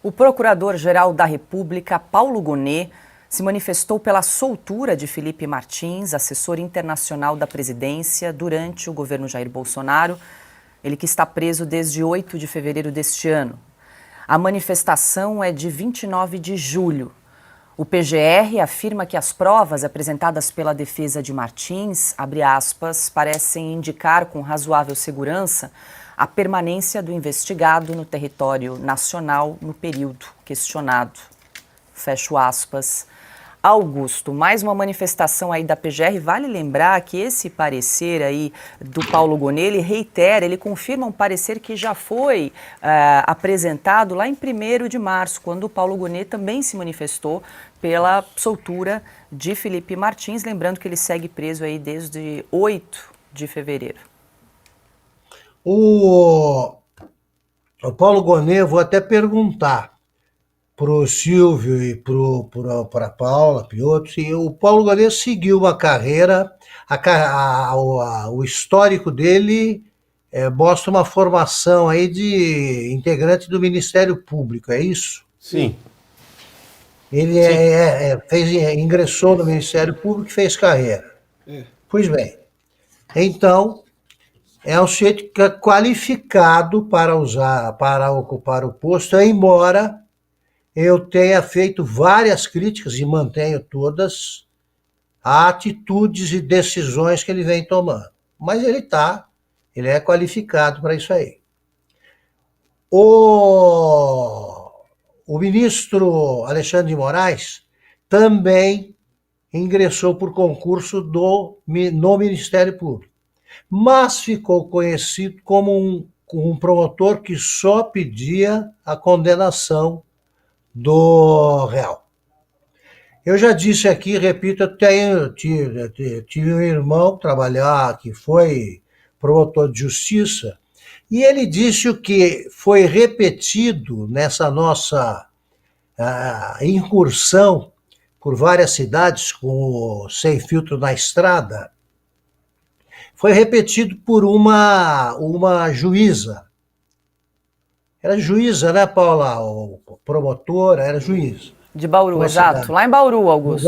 O Procurador-Geral da República, Paulo Gonet, se manifestou pela soltura de Felipe Martins, assessor internacional da presidência, durante o governo Jair Bolsonaro, ele que está preso desde 8 de fevereiro deste ano. A manifestação é de 29 de julho. O PGR afirma que as provas apresentadas pela defesa de Martins, abre aspas, parecem indicar com razoável segurança a permanência do investigado no território nacional no período questionado. Fecho aspas. Augusto, mais uma manifestação aí da PGR. Vale lembrar que esse parecer aí do Paulo Gonet, ele reitera, ele confirma um parecer que já foi apresentado lá em 1º de março, quando o Paulo Gonet também se manifestou pela soltura de Felipe Martins, lembrando que ele segue preso aí desde 8 de fevereiro. O Paulo Gonet, vou até perguntar para o Silvio e para a Paula Piotto, se o Paulo Gonet seguiu uma carreira, o histórico dele mostra uma formação aí de integrante do Ministério Público, é isso? Sim. Ele ingressou no Ministério Público e fez carreira. Pois bem, então é um sujeito qualificado para ocupar o posto, embora eu tenha feito várias críticas, e mantenho todas, a atitudes e decisões que ele vem tomando. Mas ele é qualificado para isso aí. O ministro Alexandre de Moraes também ingressou por concurso no Ministério Público, mas ficou conhecido como um promotor que só pedia a condenação do réu. Eu já disse aqui, repito, tive um irmão que foi promotor de justiça, e ele disse o que foi repetido nessa nossa incursão por várias cidades com Sem Filtro na Estrada, foi repetido por uma juíza. Era juíza, né, Paula? O promotora era juíza. De Bauru, exato. Lá em Bauru, Augusto.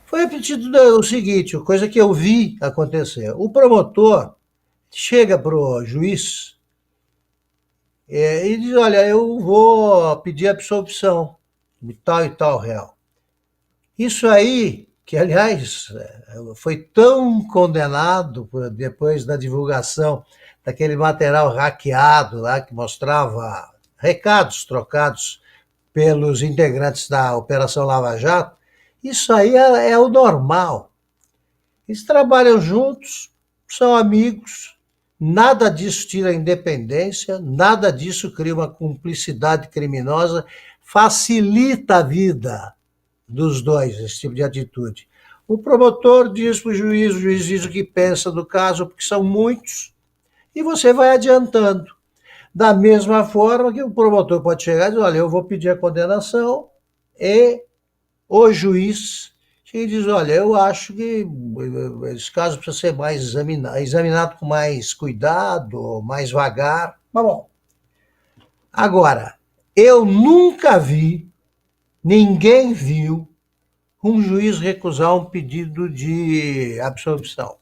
Foi repetido o seguinte, coisa que eu vi acontecer. O promotor chega para o juiz e diz, olha, eu vou pedir absolvição de tal e tal réu. Isso aí, que aliás foi tão condenado depois da divulgação daquele material hackeado lá que mostrava recados trocados pelos integrantes da Operação Lava Jato, isso aí é o normal. Eles trabalham juntos, são amigos, nada disso tira a independência, nada disso cria uma cumplicidade criminosa, facilita a vida dos dois, esse tipo de atitude. O promotor diz para o juiz diz o que pensa do caso, porque são muitos, e você vai adiantando. Da mesma forma que o promotor pode chegar e dizer, olha, eu vou pedir a condenação, e o juiz chega e diz, olha, eu acho que esse caso precisa ser mais examinado com mais cuidado, mais vagar. Mas bom, agora, eu nunca vi, ninguém viu, um juiz recusar um pedido de absolvição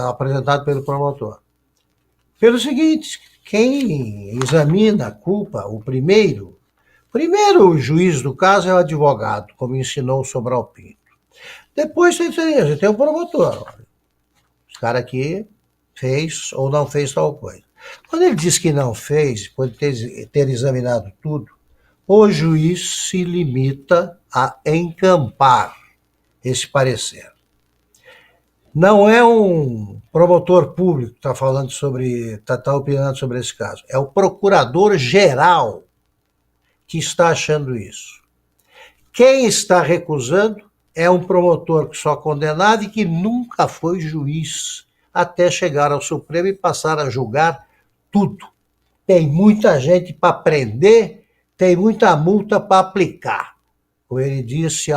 apresentado pelo promotor. Pelo seguinte, quem examina a culpa, o primeiro juiz do caso é o advogado, como ensinou o Sobral Pinto. Depois você tem o promotor. Esse cara aqui fez ou não fez tal coisa. Quando ele diz que não fez, pode ter examinado tudo, o juiz se limita a encampar esse parecer. Não é um promotor público que está opinando sobre esse caso. É o procurador-geral que está achando isso. Quem está recusando é um promotor que só condenado e que nunca foi juiz, até chegar ao Supremo e passar a julgar tudo. Tem muita gente para prender, tem muita multa para aplicar. Como ele disse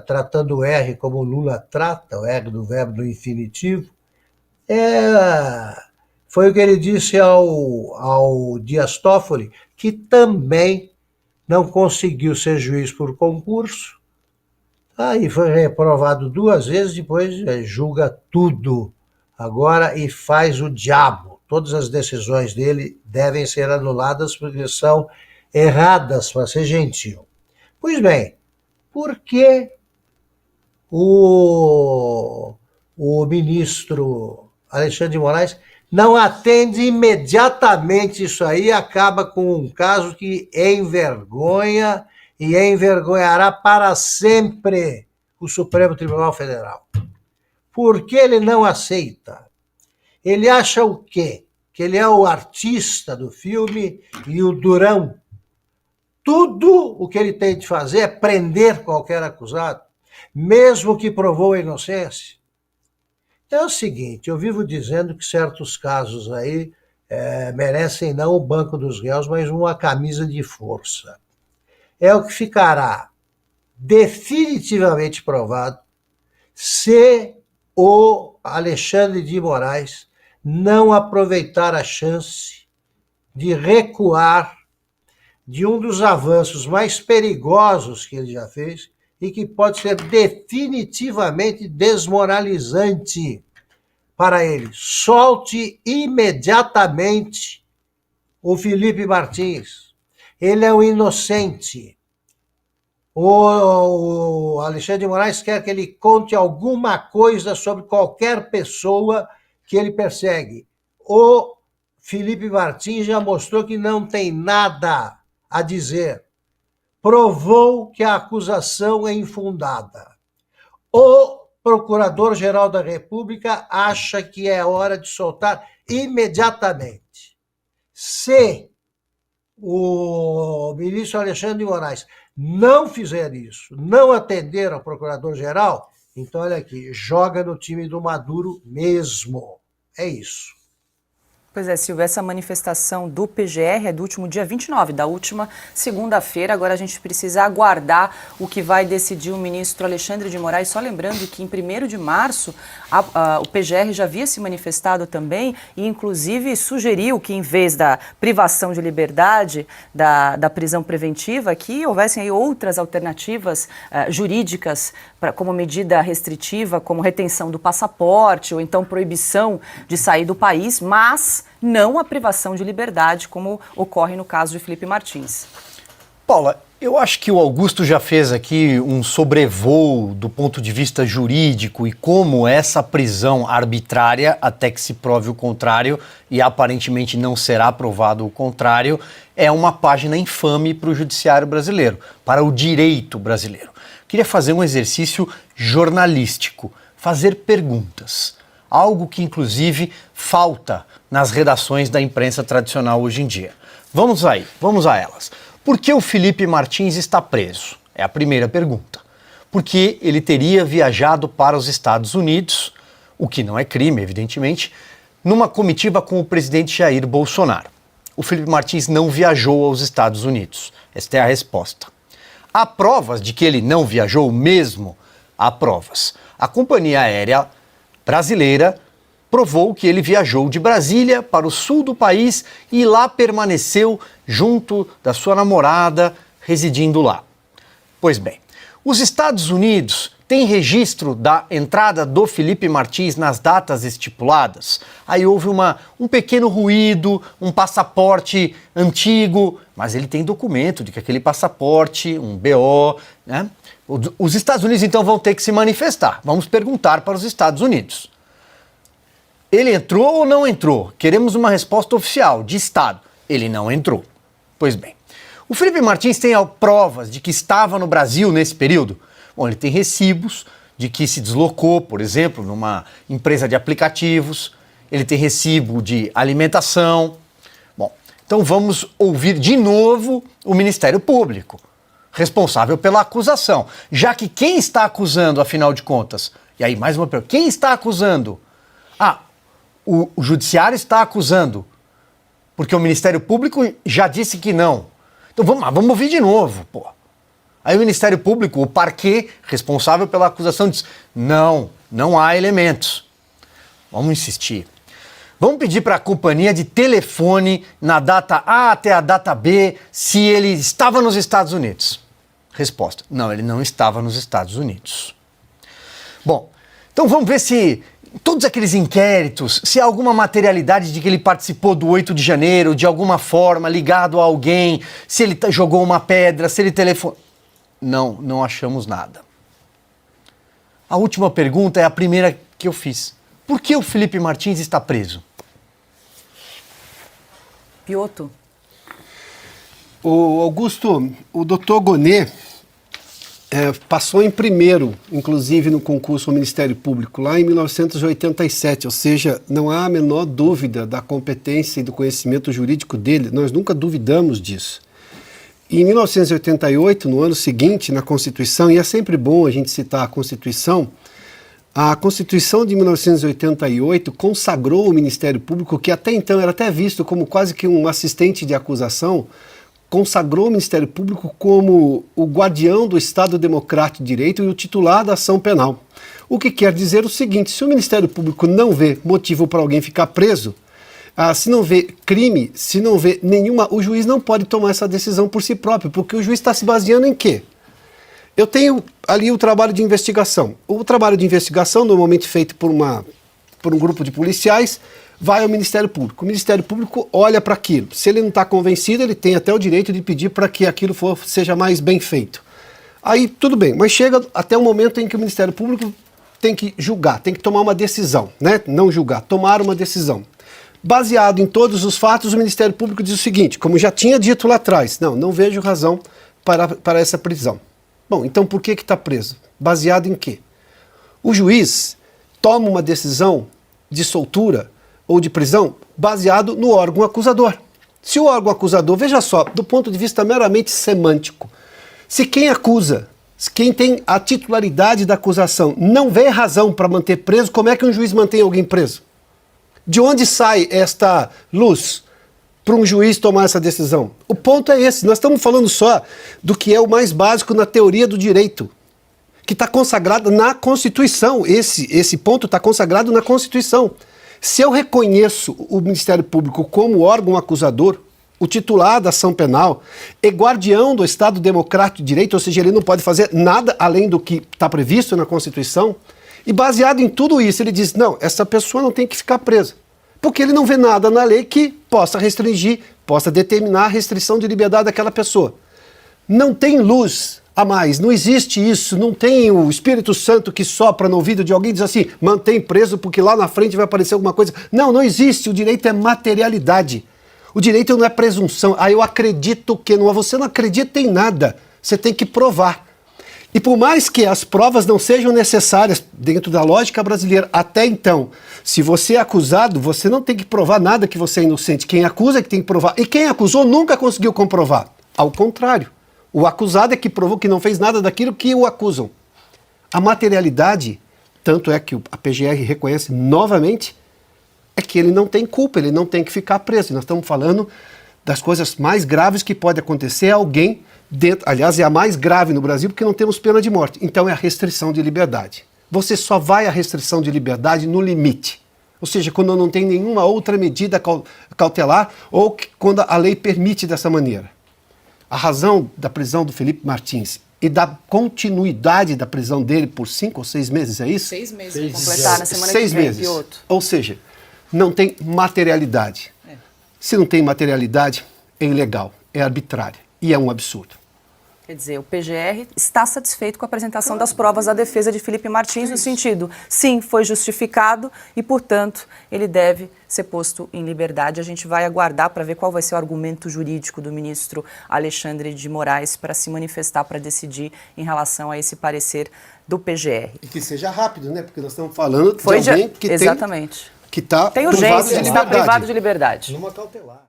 tratando o R como Lula trata, o R do verbo do infinitivo, foi o que ele disse ao Dias Toffoli, que também não conseguiu ser juiz por concurso. Aí foi reprovado 2 vezes, depois julga tudo agora e faz o diabo. Todas as decisões dele devem ser anuladas porque são erradas, para ser gentil. Pois bem, por que o ministro Alexandre de Moraes não atende imediatamente isso aí, acaba com um caso que envergonha e envergonhará para sempre o Supremo Tribunal Federal? Por que ele não aceita? Ele acha o quê? Que ele é o artista do filme e o durão. Tudo o que ele tem de fazer é prender qualquer acusado, mesmo que provou a inocência. Então é o seguinte, eu vivo dizendo que certos casos aí merecem não o banco dos réus, mas uma camisa de força. É o que ficará definitivamente provado se o Alexandre de Moraes não aproveitar a chance de recuar de um dos avanços mais perigosos que ele já fez e que pode ser definitivamente desmoralizante para ele. Solte imediatamente o Felipe Martins. Ele é um inocente. O Alexandre de Moraes quer que ele conte alguma coisa sobre qualquer pessoa que ele persegue. O Felipe Martins já mostrou que não tem nada a dizer. Provou que a acusação é infundada. O Procurador-Geral da República acha que é hora de soltar imediatamente. Se o ministro Alexandre de Moraes não fizer isso, não atender ao Procurador-Geral, então, olha aqui, joga no time do Maduro mesmo. É isso. Pois é, Silvia, essa manifestação do PGR é do último dia 29, da última segunda-feira. Agora a gente precisa aguardar o que vai decidir o ministro Alexandre de Moraes. Só lembrando que em 1º de março o PGR já havia se manifestado também e inclusive sugeriu que, em vez da privação de liberdade, da prisão preventiva, que houvessem aí outras alternativas jurídicas como medida restritiva, como retenção do passaporte ou então proibição de sair do país, mas não a privação de liberdade, como ocorre no caso de Felipe Martins. Paula, eu acho que o Augusto já fez aqui um sobrevoo do ponto de vista jurídico e como essa prisão arbitrária, até que se prove o contrário, e aparentemente não será provado o contrário, é uma página infame para o judiciário brasileiro, para o direito brasileiro. Queria fazer um exercício jornalístico, fazer perguntas. Algo que, inclusive, falta nas redações da imprensa tradicional hoje em dia. Vamos aí, vamos a elas. Por que o Felipe Martins está preso? É a primeira pergunta. Porque ele teria viajado para os Estados Unidos, o que não é crime, evidentemente, numa comitiva com o presidente Jair Bolsonaro. O Felipe Martins não viajou aos Estados Unidos. Esta é a resposta. Há provas de que ele não viajou mesmo? Há provas. A companhia aérea brasileira provou que ele viajou de Brasília para o sul do país e lá permaneceu junto da sua namorada, residindo lá. Pois bem, os Estados Unidos têm registro da entrada do Felipe Martins nas datas estipuladas? Aí houve um pequeno ruído, um passaporte antigo, mas ele tem documento de que aquele passaporte, um BO, né? Os Estados Unidos então vão ter que se manifestar. Vamos perguntar para os Estados Unidos. Ele entrou ou não entrou? Queremos uma resposta oficial, de Estado. Ele não entrou. Pois bem, o Felipe Martins tem provas de que estava no Brasil nesse período? Bom, ele tem recibos de que se deslocou, por exemplo, numa empresa de aplicativos. Ele tem recibo de alimentação. Bom, então vamos ouvir de novo o Ministério Público, responsável pela acusação. Já que quem está acusando, afinal de contas? E aí, mais uma pergunta. Quem está acusando? O Judiciário está acusando, porque o Ministério Público já disse que não. Então vamos ouvir de novo, pô. Aí o Ministério Público, o parquê responsável pela acusação, diz: não há elementos. Vamos insistir. Vamos pedir para a companhia de telefone, na data A até a data B, se ele estava nos Estados Unidos. Resposta: não, ele não estava nos Estados Unidos. Bom, então vamos ver se todos aqueles inquéritos, se há alguma materialidade de que ele participou do 8 de janeiro, de alguma forma, ligado a alguém, se ele jogou uma pedra, se ele telefonou. Não achamos nada. A última pergunta é a primeira que eu fiz. Por que o Felipe Martins está preso? Piotto. O Augusto, o doutor Gonê passou em primeiro, inclusive no concurso ao Ministério Público, lá em 1987, ou seja, não há a menor dúvida da competência e do conhecimento jurídico dele, nós nunca duvidamos disso. E em 1988, no ano seguinte, na Constituição, e é sempre bom a gente citar a Constituição de 1988 consagrou o Ministério Público, que até então era até visto como quase que um assistente de acusação, consagrou o Ministério Público como o guardião do Estado Democrático de Direito e o titular da ação penal. O que quer dizer o seguinte: se o Ministério Público não vê motivo para alguém ficar preso, se não vê crime, se não vê nenhuma, o juiz não pode tomar essa decisão por si próprio, porque o juiz está se baseando em quê? Eu tenho ali o trabalho de investigação. O trabalho de investigação, normalmente feito por um grupo de policiais, vai ao Ministério Público. O Ministério Público olha para aquilo. Se ele não está convencido, ele tem até o direito de pedir para que aquilo seja mais bem feito. Aí tudo bem, mas chega até o momento em que o Ministério Público tem que julgar, tem que tomar uma decisão, né? Não julgar, tomar uma decisão. Baseado em todos os fatos, o Ministério Público diz o seguinte, como já tinha dito lá atrás: não vejo razão para essa prisão. Bom, então por que está preso? Baseado em quê? O juiz toma uma decisão de soltura ou de prisão baseado no órgão acusador. Se o órgão acusador, veja só, do ponto de vista meramente semântico, se quem acusa, quem tem a titularidade da acusação, não vê razão para manter preso, como é que um juiz mantém alguém preso? De onde sai esta luz para um juiz tomar essa decisão? O ponto é esse, nós estamos falando só do que é o mais básico na teoria do direito, que está consagrado na Constituição. Esse ponto está consagrado na Constituição. Se eu reconheço o Ministério Público como órgão acusador, o titular da ação penal, é guardião do Estado Democrático de Direito, ou seja, ele não pode fazer nada além do que está previsto na Constituição, e baseado em tudo isso, ele diz: não, essa pessoa não tem que ficar presa, porque ele não vê nada na lei que possa restringir, possa determinar a restrição de liberdade daquela pessoa. Não tem luz a mais, não existe isso, não tem o Espírito Santo que sopra no ouvido de alguém e diz assim: mantém preso porque lá na frente vai aparecer alguma coisa. Não existe, o direito é materialidade. O direito não é presunção. Eu acredito que não, você não acredita em nada, você tem que provar. E por mais que as provas não sejam necessárias dentro da lógica brasileira, até então, se você é acusado, você não tem que provar nada que você é inocente. Quem acusa é que tem que provar. E quem acusou nunca conseguiu comprovar. Ao contrário, o acusado é que provou que não fez nada daquilo que o acusam. A materialidade, tanto é que a PGR reconhece novamente, é que ele não tem culpa, ele não tem que ficar preso. Nós estamos falando das coisas mais graves que pode acontecer a alguém dentro, aliás, é a mais grave no Brasil porque não temos pena de morte. Então é a restrição de liberdade. Você só vai à restrição de liberdade no limite. Ou seja, quando não tem nenhuma outra medida cautelar ou quando a lei permite dessa maneira. A razão da prisão do Felipe Martins e da continuidade da prisão dele por 5 ou 6 meses, é isso? 6 meses para completar na semana 6 que vem, meses. Piotto. Ou seja, não tem materialidade. Se não tem materialidade, é ilegal, é arbitrário e é um absurdo. Quer dizer, o PGR está satisfeito com a apresentação das provas da defesa de Felipe Martins, no sentido, sim, foi justificado e, portanto, ele deve ser posto em liberdade. A gente vai aguardar para ver qual vai ser o argumento jurídico do ministro Alexandre de Moraes para se manifestar, para decidir em relação a esse parecer do PGR. E que seja rápido, né? Porque nós estamos falando de alguém que exatamente. que está tem urgência, está privado de liberdade. Numa cautelar.